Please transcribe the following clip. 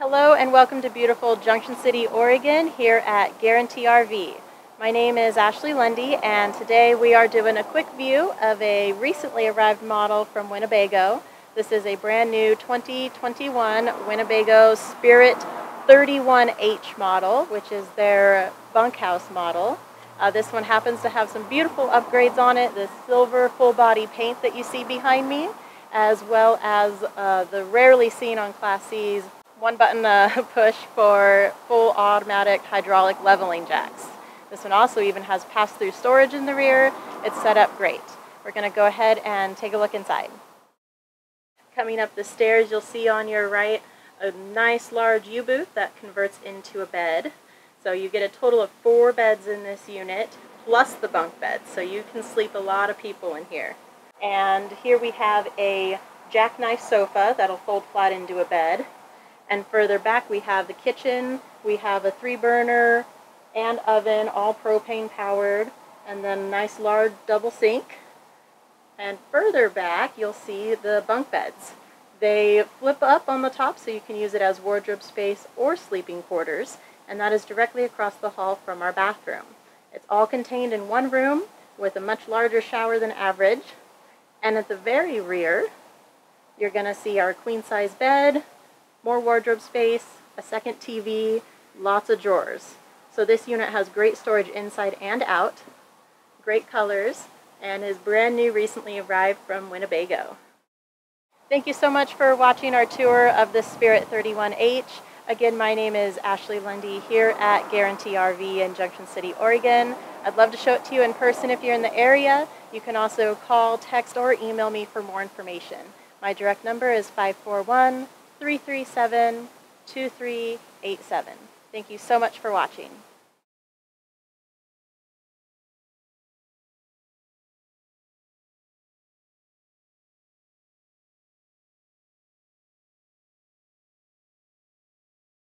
Hello and welcome to beautiful Junction City, Oregon here at Guaranty RV. My name is Ashley.Lundy and today we are doing a quick view of a recently arrived model from Winnebago. This is a brand new 2021 Winnebago Spirit 31H model, which is their bunkhouse model. This one happens to have some beautiful upgrades on it, the silver full body paint that you see behind me, as well as the rarely seen on Class C's one-button push for full automatic hydraulic leveling jacks. This one also even has pass-through storage in the rear. It's set up great. We're going to go ahead and take a look inside. Coming up the stairs, you'll see on your right a nice large U-booth that converts into a bed. So you get a total of 4 beds in this unit, plus the bunk bed, so you can sleep a lot of people in here. And here we have a jackknife sofa that'll fold flat into a bed. And further back we have the kitchen, we have a 3-burner and oven, all propane powered, and then a nice large double sink. And further back you'll see the bunk beds. They flip up on the top so you can use it as wardrobe space or sleeping quarters, and that is directly across the hall from our bathroom. It's all contained in one room with a much larger shower than average. And at the very rear you're going to see our queen-size bed, more wardrobe space, a second TV, lots of drawers. So this unit has great storage inside and out, great colors, and is brand new, recently arrived from Winnebago. Thank you so much for watching our tour of the Spirit 31H. Again, my name is Ashley.Lundy here at Guaranty RV in Junction City, Oregon. I'd love to show it to you in person if you're in the area. You can also call, text, or email me for more information. My direct number is 541-337-2387. Thank you so much for watching.